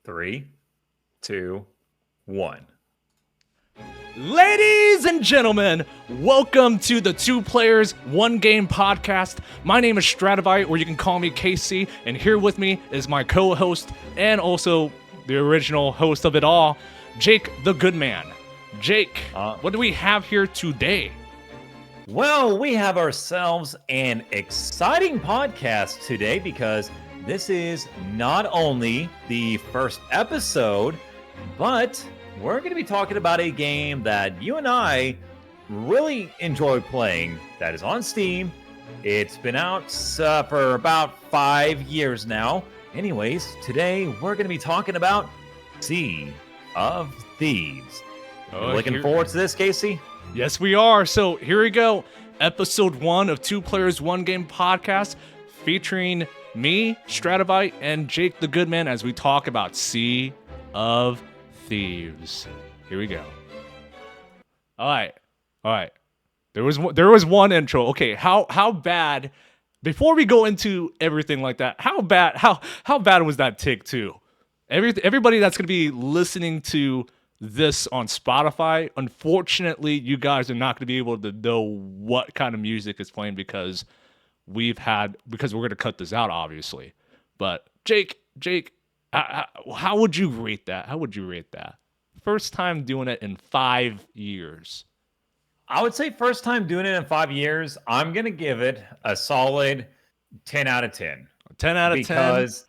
Three, two, one. Ladies and gentlemen, welcome to the Two Players, One Game podcast. My name is Stratovite, or you can call me Casey, and here with me is my co-host and also the original host of it all, Jake the Good Man. Jake, what do we have here today? Well, we have ourselves an exciting podcast today because this is not only the first episode, but we're going to be talking about a game that you and I really enjoy playing that is on Steam. It's been out for about 5 years now. Anyways, today we're going to be talking about Sea of Thieves. Looking forward to this, Casey? Yes, we are. So here we go. Episode 1 of Two Players, One Game podcast featuring me, Stratovite, and Jake the Good Man as we talk about Sea of Thieves. Here we go. All right. There was one intro. Okay, how bad? Before we go into everything like that, how bad was that take two? Everybody that's gonna be listening to this on Spotify, unfortunately, you guys are not gonna be able to know what kind of music is playing because we're gonna cut this out, obviously. But Jake. How would you rate that? First time doing it in 5 years. I would say first time doing it in 5 years. I'm going to give it a solid 10 out of 10. 10 out of 10? Because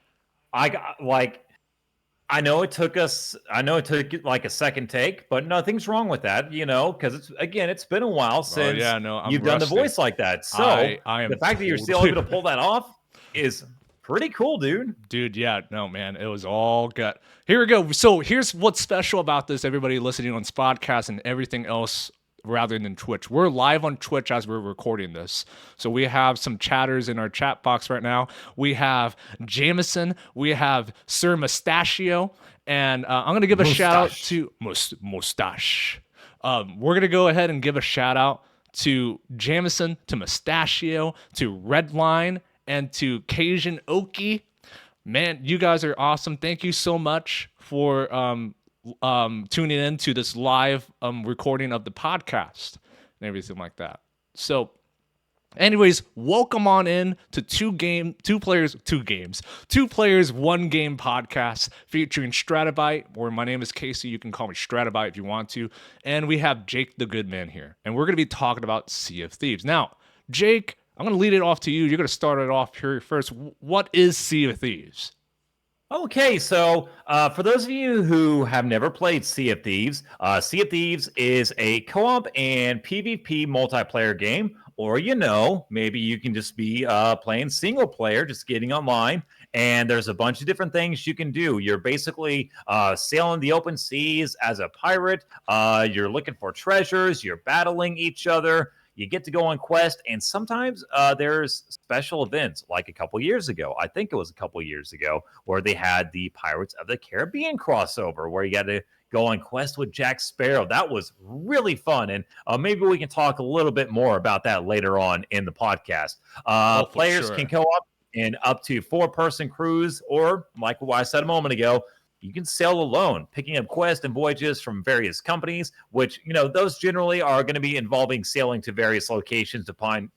I know it took like a second take, but nothing's wrong with that, because it's been a while since you've done the voice like that. So I am the fact that you're still able to pull that off is pretty cool, dude. Yeah, no, man, it was all good. Here we go. So here's what's special about this, everybody listening on Spotcast and everything else rather than Twitch. We're live on Twitch as we're recording this. So we have some chatters in our chat box right now. We have Jameson. We have Sir Mustachio. And I'm going to give a shout out to Mustache. We're going to go ahead and give a shout out to Jameson, to Mustachio, to Redline, and to Cajun Okie. Man, you guys are awesome. Thank you so much for tuning in to this live recording of the podcast and everything like that. So anyways, welcome on in to Two Players, One Game podcast featuring Stratovite, or my name is Casey. You can call me Stratovite if you want to. And we have Jake the Good Man here. And we're going to be talking about Sea of Thieves. Now, Jake, I'm going to lead it off to you. You're going to start it off here first. What is Sea of Thieves? Okay, so for those of you who have never played Sea of Thieves is a co-op and PvP multiplayer game, or maybe you can just be playing single player, just getting online, and there's a bunch of different things you can do. You're basically sailing the open seas as a pirate. You're looking for treasures. You're battling each other. You get to go on quest, and sometimes there's special events, like I think it was a couple years ago, where they had the Pirates of the Caribbean crossover, where you got to go on quest with Jack Sparrow. That was really fun, and maybe we can talk a little bit more about that later on in the podcast. Players can co-op in up to 4-person crews, or like what I said a moment ago, you can sail alone, picking up quests and voyages from various companies, which, those generally are going to be involving sailing to various locations to find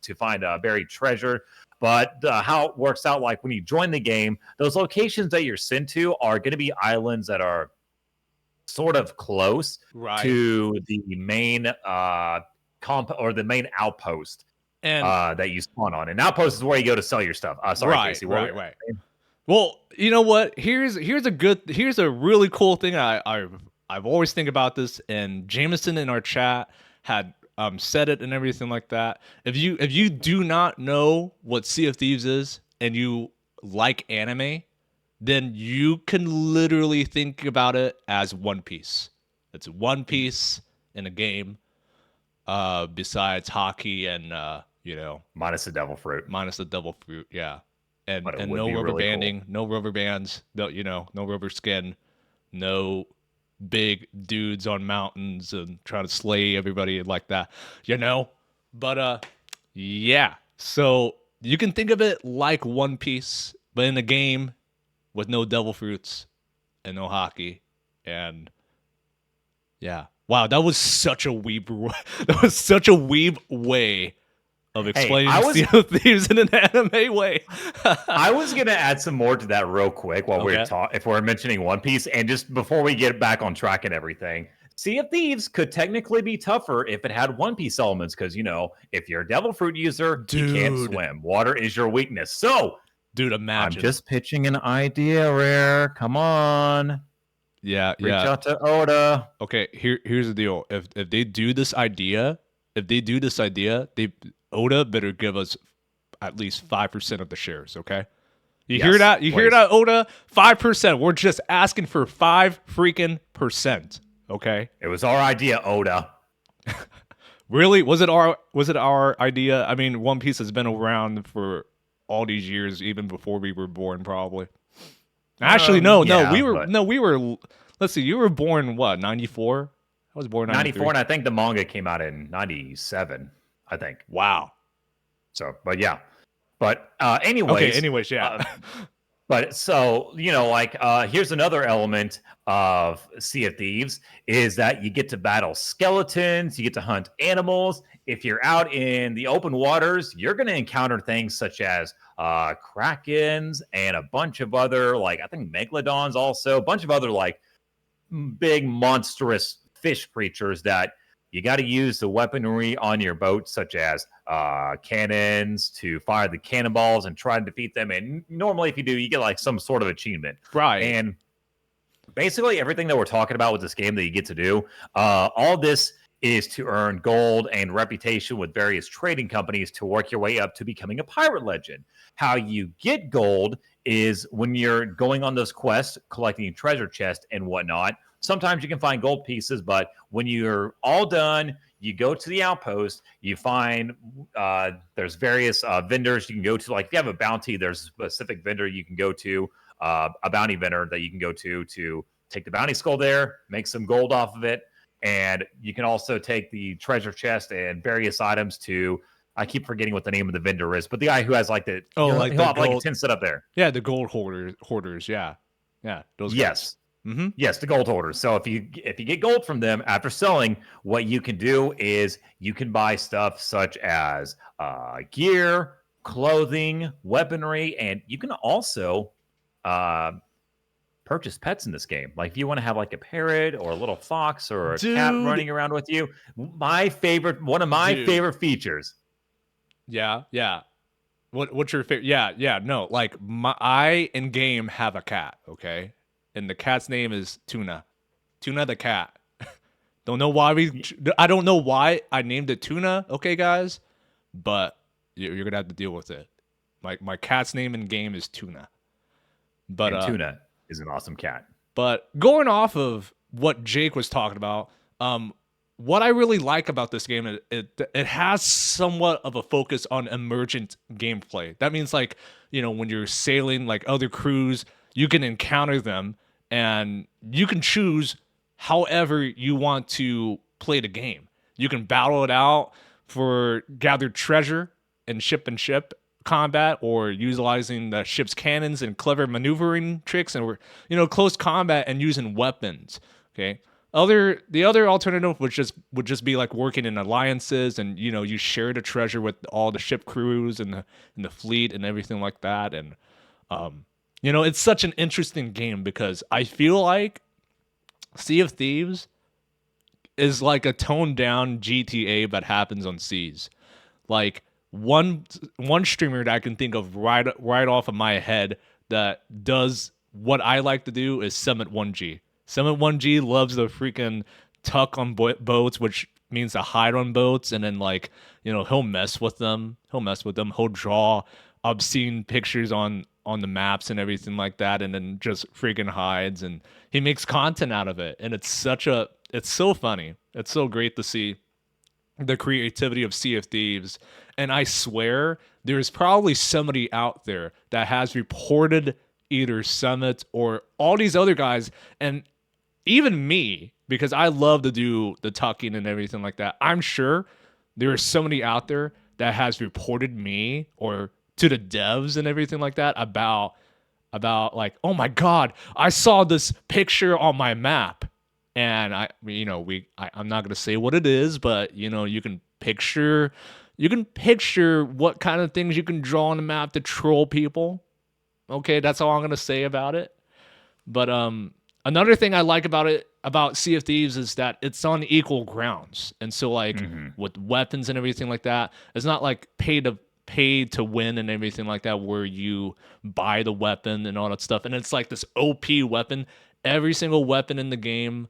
buried treasure. But how it works out, like when you join the game, those locations that you're sent to are going to be islands that are sort of close to the main the main outpost that you spawn on. And outpost is where you go to sell your stuff. Sorry, Casey. Right. Well, you know what? Here's a really cool thing. I've always think about this, and Jameson in our chat had said it and everything like that. If you do not know what Sea of Thieves is and you like anime, then you can literally think about it as One Piece. It's One Piece in a game. Besides hockey and minus the devil fruit. Yeah. And no rubber really banding, cool. No rubber bands, no rubber skin, no big dudes on mountains and trying to slay everybody like that, But yeah. So you can think of it like One Piece, but in a game with no devil fruits and no hockey. And yeah. Wow, that was such a weeb that was such a weeb way of Hey, explaining Sea of Thieves in an anime way. I was gonna add some more to that real quick while we're Okay. if we're mentioning One Piece, and just before we get back on track and everything. Sea of Thieves could technically be tougher if it had One Piece elements, because if you're a Devil Fruit user, you can't Dude. swim. Water is your weakness. So Dude, I'm imagine. just pitching an idea, Rare. Come on. Yeah, Reach yeah. out to Oda. Okay, here's the deal. If they do this idea, they Oda better give us at least 5% of the shares, okay? You hear Yes, that? You hear please. that, Oda? 5%. We're just asking for 5% okay? It was our idea, Oda. Really? Was it our idea? I mean, One Piece has been around for all these years, even before we were born, probably. Actually, no, Yeah, we were. Let's see, you were born what? 94. I was born 93. 94, and I think the manga came out in 97, I think. Wow. So, but yeah. But Okay. anyways, Anyways, yeah. but so here's another element of Sea of Thieves is that you get to battle skeletons, you get to hunt animals. If you're out in the open waters, you're going to encounter things such as krakens and a bunch of other, like, I think megalodons, also a bunch of other like big monstrous fish creatures that you got to use the weaponry on your boat, such as cannons, to fire the cannonballs and try to defeat them. And normally, if you do, you get like some sort of achievement. Right. And basically, everything that we're talking about with this game that you get to do, all this is to earn gold and reputation with various trading companies to work your way up to becoming a pirate legend. How you get gold is when you're going on those quests, collecting treasure chests and whatnot. Sometimes you can find gold pieces, but when you're all done, you go to the outpost, you find there's various vendors you can go to. Like if you have a bounty, there's a specific vendor you can go to, a bounty vendor that you can go to take the bounty skull there, make some gold off of it. And you can also take the treasure chest and various items to, I keep forgetting what the name of the vendor is, but the guy who has like he'll have like a tin set up there. Yeah, the gold hoarders. Yeah, those guys. Yes. Mm-hmm. Yes, the gold hoarders. So if you get gold from them after selling, what you can do is you can buy stuff such as gear, clothing, weaponry, and you can also purchase pets in this game. Like if you want to have like a parrot or a little fox or a cat running around with you. One of my favorite features. Yeah. What's your favorite? Yeah. No, like I in game have a cat. Okay. And the cat's name is Tuna. Tuna the cat. I don't know why I named it Tuna, okay, guys? But you're gonna have to deal with it. My cat's name in game is Tuna. But and Tuna is an awesome cat. But going off of what Jake was talking about, what I really like about this game is it has somewhat of a focus on emergent gameplay. That means like, when you're sailing like other crews, you can encounter them and you can choose however you want to play the game. You can battle it out for gathered treasure and ship combat, or utilizing the ship's cannons and clever maneuvering tricks, and close combat and using weapons. Okay. The other alternative would just be like working in alliances, and you share the treasure with all the ship crews and the fleet and everything like that. And it's such an interesting game because I feel like Sea of Thieves is like a toned down GTA that happens on seas. Like one streamer that I can think of right off of my head that does what I like to do is Summit 1G. Summit 1G loves the freaking tuck on boats, which means to hide on boats, and then he'll mess with them. He'll draw obscene pictures on the maps and everything like that, and then just freaking hides, and he makes content out of it. And it's so funny. It's so great to see the creativity of Sea of Thieves. And I swear there's probably somebody out there that has reported either Summit or all these other guys, and even me, because I love to do the tucking and everything like that. I'm sure there is somebody out there that has reported me or to the devs and everything like that about about like, oh my god, I saw this picture on my map, and I'm not gonna say what it is, but you can picture what kind of things you can draw on the map to troll people. Okay, that's all I'm gonna say about it. But another thing I like about Sea of Thieves is that it's on equal grounds, and so like Hmm. with weapons and everything like that, it's not like pay to win and everything like that where you buy the weapon and all that stuff, and it's like this OP weapon. Every single weapon in the game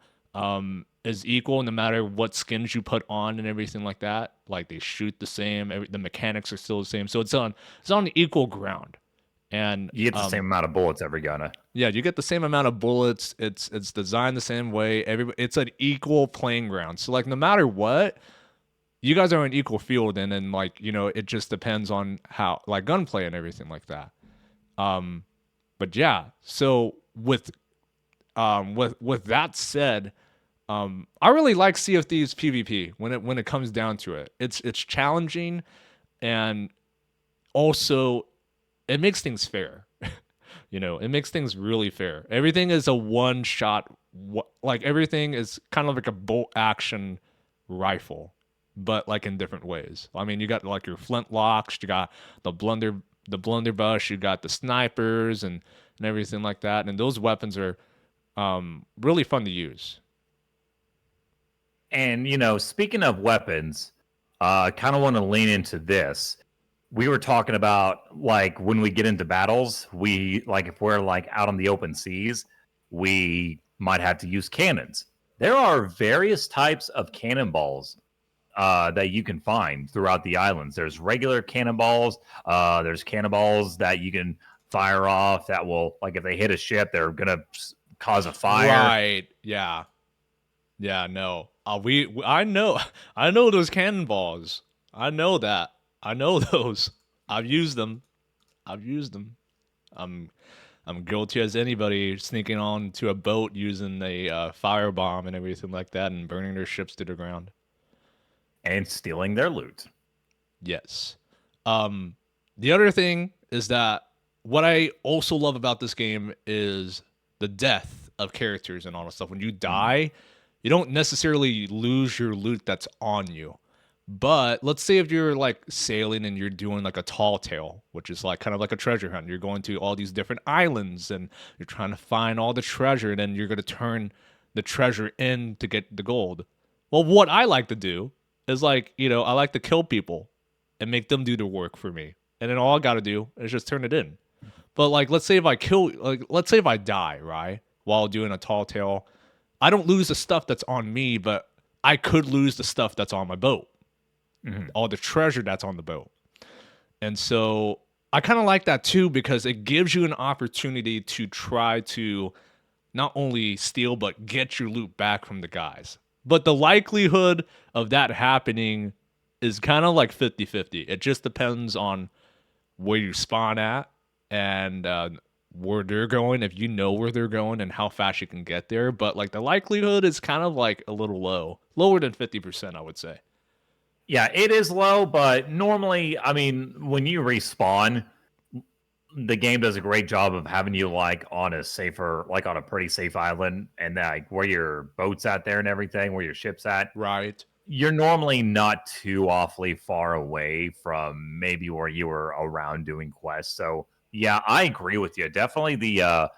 is equal no matter what skins you put on and everything like that. Like they shoot the same, the mechanics are still the same, so it's on equal ground. And You get the same amount of bullets every gun. yeah, you get the same amount of bullets. It's designed the same way. It's an equal playing ground. So like no matter what, you guys are on equal field, and then like it just depends on how like gunplay and everything like that. Um, but yeah, so with that said, I really like Sea of Thieves PvP when it comes down to it. It's challenging, and also it makes things fair. It makes things really fair. Everything is a one shot, like everything is kind of like a bolt action rifle, but like in different ways. I mean, you got like your flintlocks, you got the blunderbuss, you got the snipers and everything like that. And those weapons are really fun to use. And speaking of weapons, I kind of want to lean into this. We were talking about like when we get into battles, we like if we're like out on the open seas, we might have to use cannons. There are various types of cannonballs that you can find throughout the islands. There's regular cannonballs. There's cannonballs that you can fire off that will, like, if they hit a ship, they're gonna cause a fire. Right. Yeah. Yeah, no. I know I know those cannonballs. I know that. I know those. I've used them. I've used them. I'm I'm guilty as anybody sneaking on to a boat using a firebomb and everything like that and burning their ships to the ground. And stealing their loot. Yes. Um, the other thing is that what I also love about this game is the death of characters and all that stuff. When you Mhm. die, you don't necessarily lose your loot that's on you. But let's say if you're like sailing and you're doing like a tall tale, which is like kind of like a treasure hunt. You're going to all these different islands and you're trying to find all the treasure, and then you're going to turn the treasure in to get the gold. Well, what I like to do is like, I like to kill people and make them do the work for me. And then all I got to do is just turn it in. But like, let's say if I die, right, while doing a tall tale, I don't lose the stuff that's on me, but I could lose the stuff that's on my boat, Mhm. all the treasure that's on the boat. And so I kind of like that too because it gives you an opportunity to try to not only steal but get your loot back from the guys. But the likelihood of that happening is kind of like 50-50. It just depends on where you spawn at and where they're going, if you know where they're going and how fast you can get there. But like the likelihood is kind of like a little lower than 50%, I would say. Yeah, it is low, but normally, I mean, when you respawn, the game does a great job of having you like on a safer, like on a pretty safe island, and like where your boat's at there and everything, where your ship's at. Right. You're normally not too awfully far away from maybe where you were around doing quests. So yeah, I agree with you. Definitely the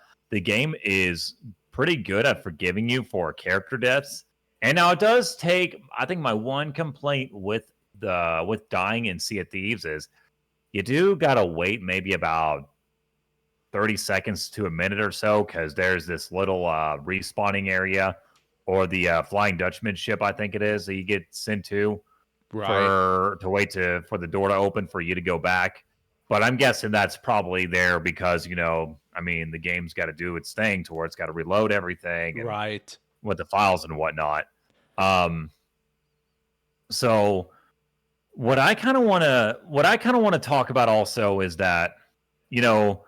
game is pretty good at forgiving you for character deaths. And now it does take, I think my one complaint with dying in Sea of Thieves is you do gotta wait maybe about 30 seconds to a minute or so because there's this little respawning area or the Flying Dutchman ship, I think it is, that you get sent to Right. for to wait to for the door to open for you to go back. But I'm guessing that's probably there because I mean, the game's got to do its thing to where it's got to reload everything and Right. with the files and whatnot. Um, so what I kind of want to talk about also is that you know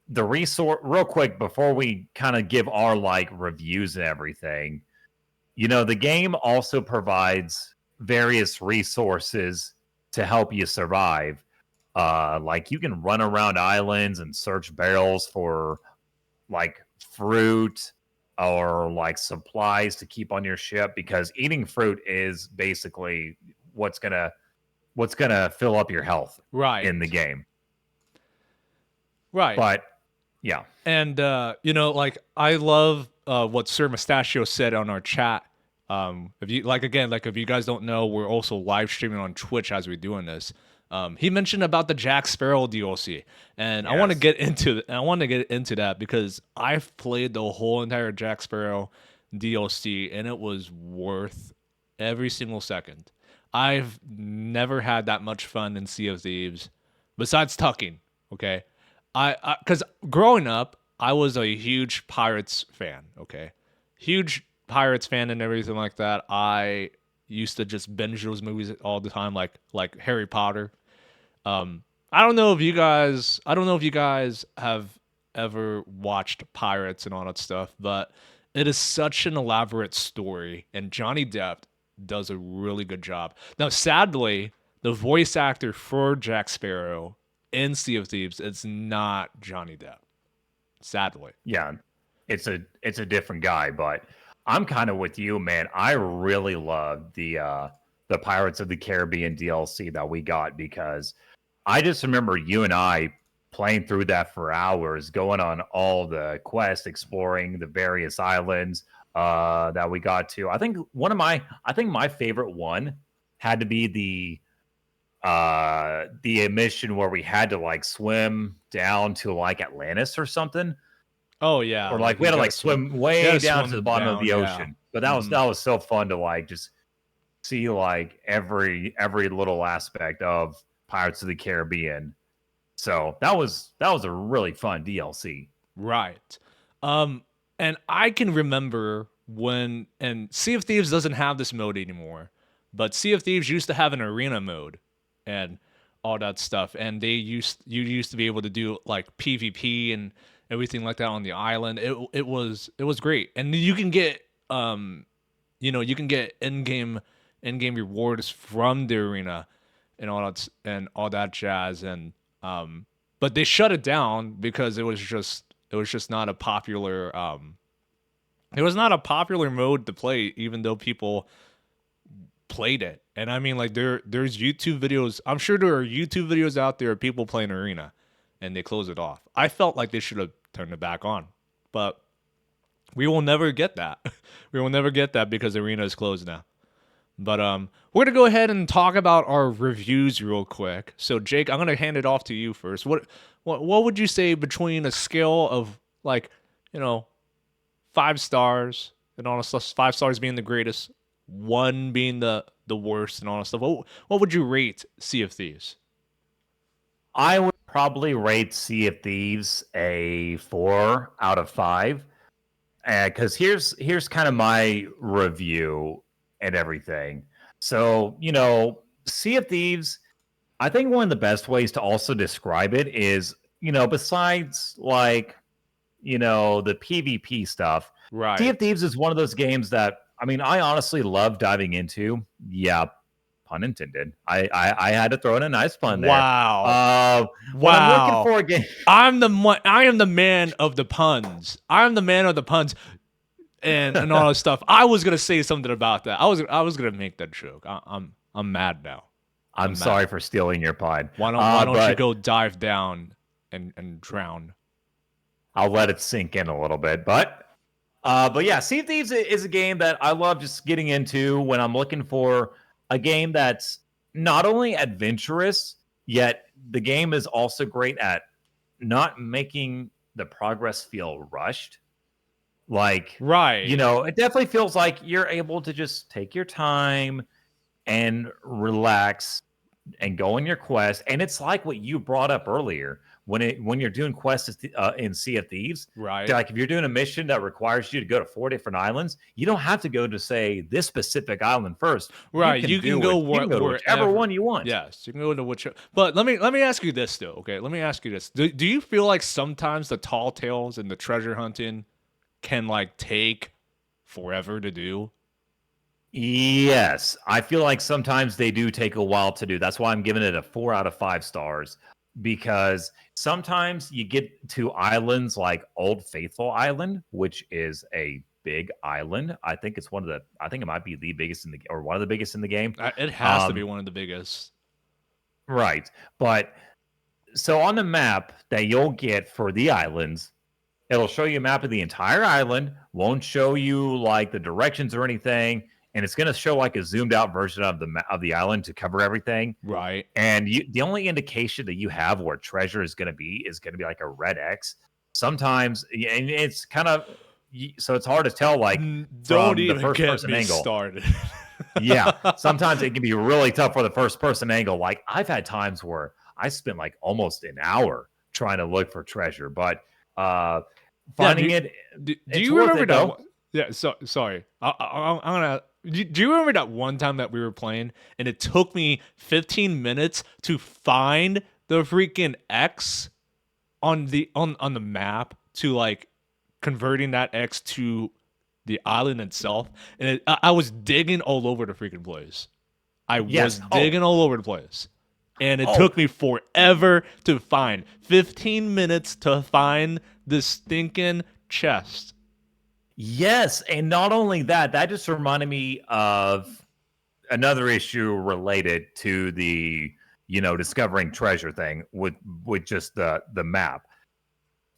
the resource real quick before we kind of give our like reviews and everything. The game also provides various resources to help you survive. Like you can run around islands and search barrels for like fruit or like supplies to keep on your ship because eating fruit is basically what's gonna fill up your health in the Right. game. Right. But yeah, And like I love what Sir Mustachio said on our chat. If you like again, like if you guys don't know, we're also live streaming on Twitch as we're doing this. He mentioned about the Jack Sparrow DLC, and yes, I want to get into that because I've played the whole entire Jack Sparrow DLC, and it was worth every single second. I've never had that much fun in Sea of Thieves, besides tucking. Okay, because growing up, I was a huge Pirates fan. Okay, huge Pirates fan and everything like that. I used to just binge those movies all the time, like Harry Potter. I don't know if you guys have ever watched Pirates and all that stuff, but it is such an elaborate story, and Johnny Depp does a really good job. Now, sadly, the voice actor for Jack Sparrow in Sea of Thieves is not Johnny Depp. Sadly. yeah, it's a different guy, but I'm kind of with you, man. I really love the Pirates of the Caribbean DLC that we got because I just remember you and I playing through that for hours, going on all the quests, exploring the various islands that we got to. I think my favorite one had to be the mission where we had to like swim down to like Atlantis or something, Oh yeah, or like like we you had to gotta like swim. swim You way gotta down to the swim bottom of down. the Yeah. ocean. But Hmm. that was so fun to like just see like every little aspect of Pirates of the Caribbean. So that was a really fun DLC. Right. Um, and I can remember when and Sea of Thieves doesn't have this mode anymore, but Sea of Thieves used to have an arena mode and all that stuff. And you used to be able to do like PvP and everything like that on the island. It was great. And you can get you can get in-game rewards from the arena and all that jazz but they shut it down because it was just not a popular it was not a popular mode to play even though people played it. And I mean like there's YouTube videos. I'm sure there are YouTube videos out there of people playing arena and they close it off. I felt like they should have turned it back on. But we will never get that. We will never get that because arena is closed now. But we're gonna go ahead and talk about our reviews real quick. So Jake, I'm gonna hand it off to you first. What would you say between a scale of like, you know, 5 stars and all that stuff, 5 stars being the greatest, one being the worst and all that stuff? What would you rate Sea of Thieves? I would probably rate Sea of Thieves a 4 out of 5. Because here's kind of my review and everything. So Sea of Thieves. I think one of the best ways to also describe it is besides like the PvP stuff. Sea of Right. Thieves is one of those games that I honestly love diving into. Yeah, pun intended. I had to throw in a nice pun there. Wow. When I'm looking Wow. for a game, I am the man of the puns. I'm the man of the puns. And all that stuff. I was gonna say something about that. I was gonna make that joke. I'm mad now. I'm I'm mad. sorry for stealing your pun. Why don't you But go dive down and drown? I'll let it sink in a little bit. But yeah, Sea of Thieves is a game that I love just getting into when I'm looking for a game that's not only adventurous, yet the game is also great at not making the progress feel rushed. Like, Right. it definitely feels like you're able to just take your time and relax and go on your quest. And it's like what you brought up earlier when you're doing quests in Sea of Thieves. Right. Like if you're doing a mission that requires you to go to 4 different islands, you don't have to go to say this specific island first. You Right. can You can go you can go to whichever wherever. one you want. Yes, you can go to which. But let me ask you this though. Okay, let me ask you this. Do you feel like sometimes the tall tales and the treasure hunting can like take forever to do? Yes, I feel like sometimes they do take a while to do. That's why I'm giving it a 4 out of 5 stars, because sometimes you get to islands like Old Faithful Island, which is a big island. I think it's one of the. I think it might be the biggest in the, or one of the biggest in the game. It has to be Um, one of the biggest. right, but so on the map that you'll get for the islands, it'll show you a map of the entire island, won't show you like the directions or anything, and it's going to show like a zoomed out version of the island to cover everything. Right. And the only indication that you have where treasure is going to be like a red X. Sometimes, and it's kind of, so it's hard to tell like Don't from the even first get person me angle. started. Yeah, sometimes it can be really tough for the first person angle. Like I've had times where I spent like almost an hour trying to look for treasure, but Yeah, finding it, do it's you worth remember it that though. one? Yeah, sorry. I'm gonna. Do you remember that one time that we were playing and it took me 15 minutes to find the freaking X on the map to like converting that X to the island itself, and I was digging all over the freaking place. I was Yes. Oh, digging all over the place. And it oh, took me forever to find 15 minutes to find this stinking chest. yes. And not only that, that just reminded me of another issue related to the, discovering treasure thing with just the map.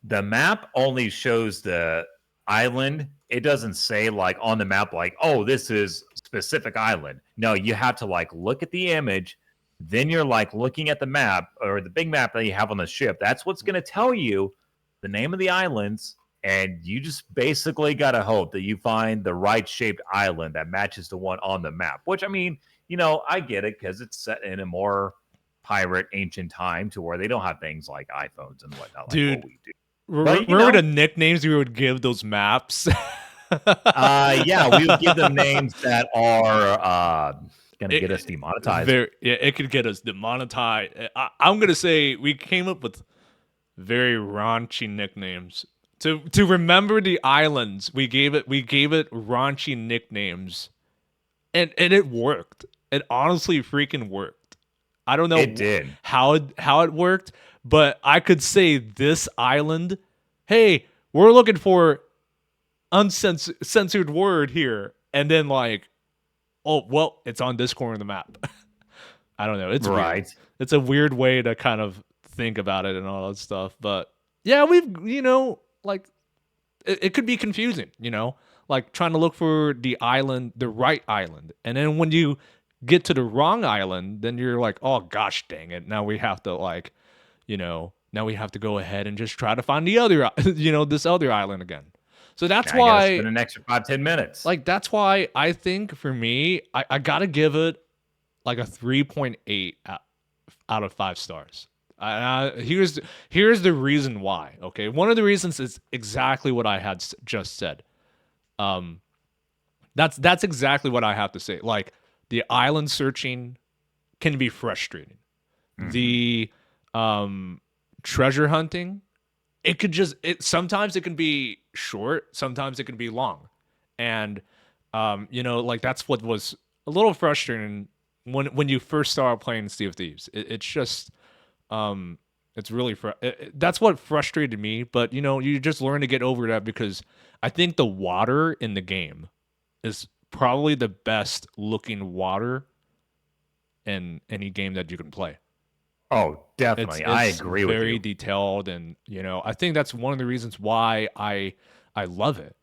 The map only shows the island. It doesn't say like on the map, like, oh, this is specific island. No, you have to like look at the image. Then you're like looking at the map or the big map that you have on the ship. That's what's going to tell you the name of the islands. And you just basically got to hope that you find the right shaped island that matches the one on the map, which I mean, I get it because it's set in a more pirate ancient time to where they don't have things like iPhones and whatnot like what Dude, we do. But remember the nicknames we would give those maps? yeah, we would give them names that are gonna get us demonetized. Very, yeah, it could get us demonetized. I'm gonna say we came up with very raunchy nicknames. To remember the islands, we gave it raunchy nicknames, and it worked. It honestly freaking worked. I don't It know did. how it worked, but I could say this island. Hey, we're looking for uncensored word here, and then like, oh well, it's on this corner of the map. I don't know. It's weird. Right. It's a weird way to kind of think about it and all that stuff. But yeah, we've like it could be confusing, like trying to look for the island, the right island, and then when you get to the wrong island, then you're like, oh gosh, dang it! Now we have to like, now we have to go ahead and just try to find the other, this other island again. So that's I gotta why, spend an extra 5-10 minutes. like, that's why I think for me, I gotta give it like a 3.8 out of 5 stars. Here's the reason why. Okay, one of the reasons is exactly what I had just said. Um, that's exactly what I have to say. Like the island searching can be frustrating. Mhm. The treasure hunting, sometimes it can be short, sometimes it can be long, and like that's what was a little frustrating when you first started playing Sea of Thieves. It's just it's really that's what frustrated me, but you just learn to get over that because I think the water in the game is probably the best looking water in any game that you can play. Oh, It's definitely. I it's agree with very you. detailed, and I think that's one of the reasons why I love it.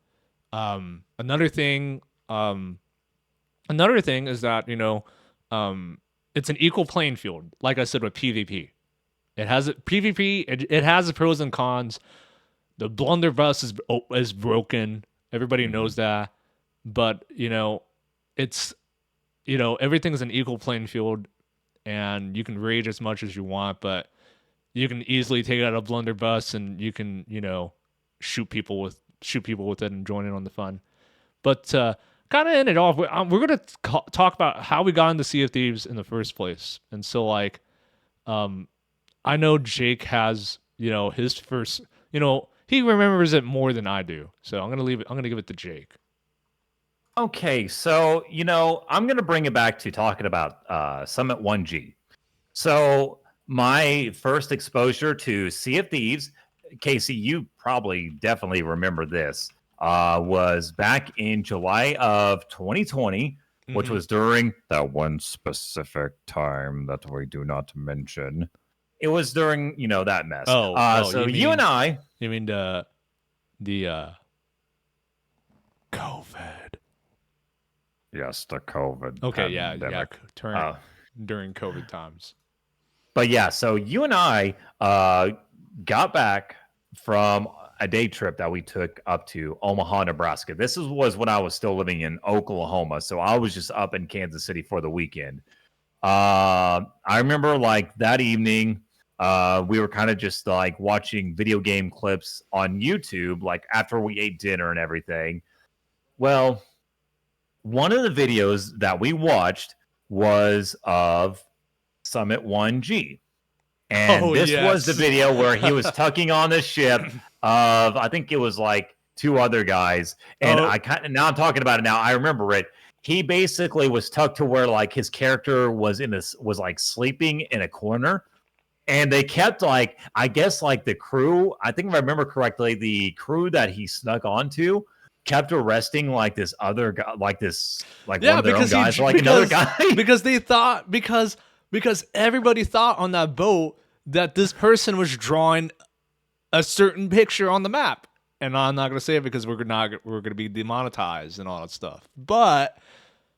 Another thing, is that it's an equal playing field. Like I said with PvP, it has it PvP. It has the pros and cons. The blunderbuss is broken. Everybody Mhm. knows that, but it's everything's an equal playing field, and you can rage as much as you want, but you can easily take out a blunderbuss and you can shoot people with it and join in on the fun. But kind of end it off. We're gonna talk about how we got into Sea of Thieves in the first place, and so like, I know Jake has his first, he remembers it more than I do, so I'm gonna leave it. I'm gonna give it to Jake. Okay, so I'm gonna bring it back to talking about Summit 1G. So my first exposure to Sea of Thieves, Casey, you probably definitely remember this, was back in July of 2020, which Mm-hmm. was during that one specific time that we do not mention. It was during that mess. Oh, So you and I, you mean the COVID? yes, the COVID Okay, yeah, pandemic. turn Uh, during COVID times. But yeah, so you and I got back from a day trip that we took up to Omaha, Nebraska. Was when I was still living in Oklahoma, so I was just up in Kansas City for the weekend. I remember like that evening, we were kind of just like watching video game clips on YouTube, like after we ate dinner and everything. Well, one of the videos that we watched was of Summit 1G. And Oh this was the yes. video where he was tucking on the ship of, I think it was like two other guys. And Oh I kind of, now I'm talking about it now. I remember it. He basically was tucked to where like his character was like sleeping in a corner. And they kept like, I guess like the crew, I think if I remember correctly, the crew that he snuck onto kept arresting like this other guy, like this, like one yeah, of their own because he guys, like another guy. because they thought because everybody thought on that boat that this person was drawing a certain picture on the map. And I'm not gonna say it because we're gonna be demonetized and all that stuff. But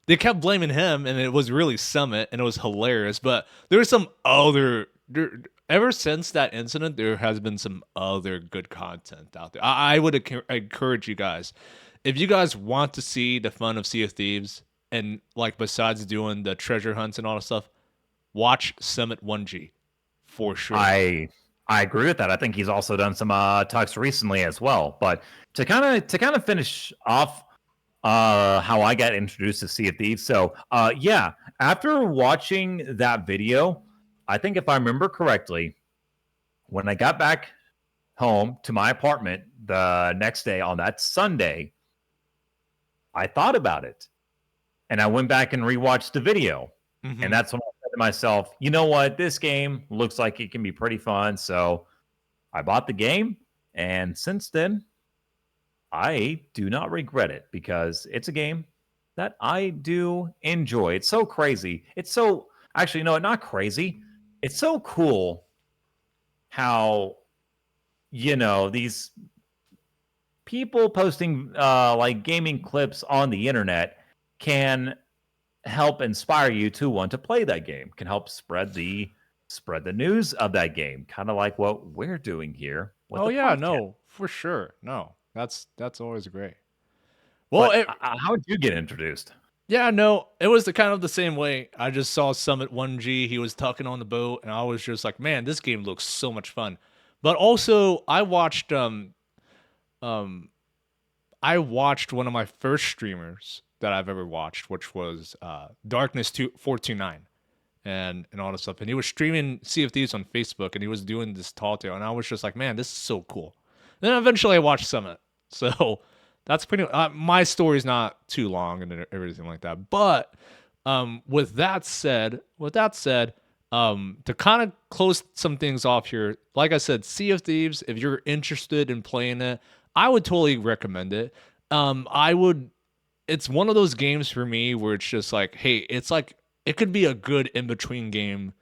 they kept blaming him, and it was really Summit, and it was hilarious. But there was some other. Ever since that incident, there has been some other good content out there. I would encourage you guys, if you guys want to see the fun of Sea of Thieves, and like besides doing the treasure hunts and all that stuff, watch Summit 1G for sure. I agree with that. I think he's also done some talks recently as well. But to kind of finish off how I got introduced to Sea of Thieves. So yeah, after watching that video, I think if I remember correctly, when I got back home to my apartment the next day on that Sunday, I thought about it and I went back and rewatched the video. And Mm-hmm. that's when I said to myself, you know what? This game looks like it can be pretty fun. So I bought the game. And since then, I do not regret it because it's a game that I do enjoy. It's so crazy. It's so, actually, no, not crazy. It's so cool how, these people posting like gaming clips on the internet can help inspire you to want to play that game, can help spread the news of that game, kind of like what we're doing here with Oh the yeah, podcast. no, for sure. No, that's always great. Well, But how did you get introduced? yeah, no, it was the kind of the same way. I just saw Summit 1G. He was tucking on the boat, and I was just like, man, this game looks so much fun. But also, um I watched one of my first streamers that I've ever watched, which was Darkness 429 and all this stuff. And he was streaming Sea of Thieves on Facebook, and he was doing this tall tale, and I was just like, man, this is so cool. And then eventually I watched Summit. So that's pretty. My story's not too long and everything like that. But with that said, to kind of close some things off here, like I said, Sea of Thieves. If you're interested in playing it, I would totally recommend it. I would. It's one of those games for me where it's just like, hey, it's like it could be a good in between game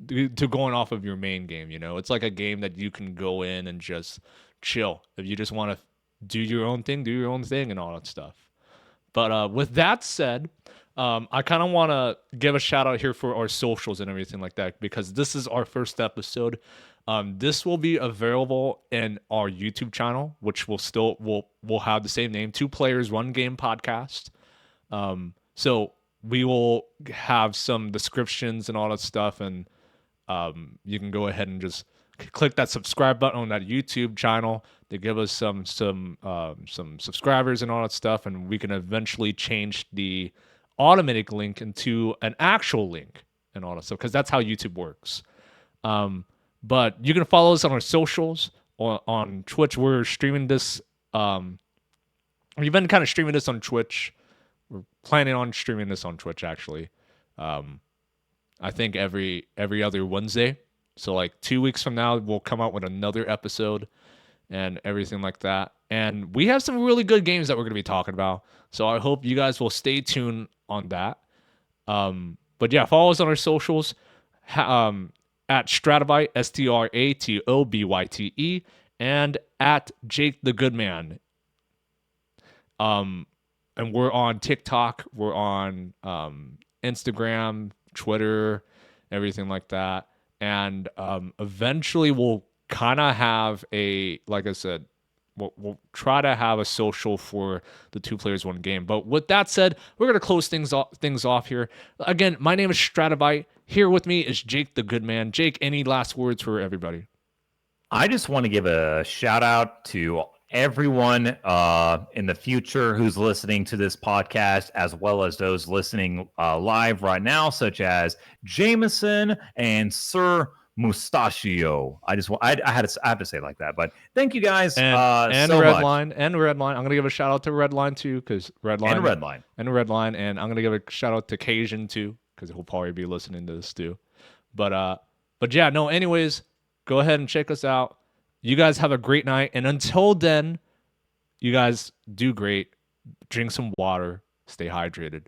to going off of your main game. It's like a game that you can go in and just chill if you just want to do your own thing, and all that stuff. But with that said, I kind of want to give a shout out here for our socials and everything like that because this is our first episode. This will be available in our YouTube channel, which will have the same name: Two Players, One Game Podcast. So we will have some descriptions and all that stuff, and you can go ahead and just click that subscribe button on that YouTube channel to give us some subscribers and all that stuff, and we can eventually change the automatic link into an actual link and all that stuff because that's how YouTube works. But you can follow us on our socials on Twitch. We're streaming this. We've been kind of streaming this on Twitch we're planning on streaming this on Twitch actually. I think every other Wednesday. So like 2 weeks from now, we'll come out with another episode and everything like that. And we have some really good games that we're gonna be talking about. So I hope you guys will stay tuned on that. But yeah, follow us on our socials. At Stratobyte, STRATOBYTE, and at Jake the Good Man. And we're on TikTok, we're on Instagram, Twitter, everything like that. And eventually we'll kind of have like I said, we'll try to have a social for the two players, one game. But with that said, we're gonna close things off here. Again, my name is Stratobyte. Here with me is Jake the Good Man. Jake, any last words for everybody? I just want to give a shout out to everyone in the future who's listening to this podcast, as well as those listening live right now, such as Jameson and Sir Mustachio. I have to say it like that, but thank you guys And so much. Redline. I'm gonna give a shout out to Redline too, because Redline And Redline, and I'm gonna give a shout out to Cajun too, because he'll probably be listening to this too. But yeah, no. Anyways, go ahead and check us out. You guys have a great night, and until then, you guys do great. Drink some water. Stay hydrated.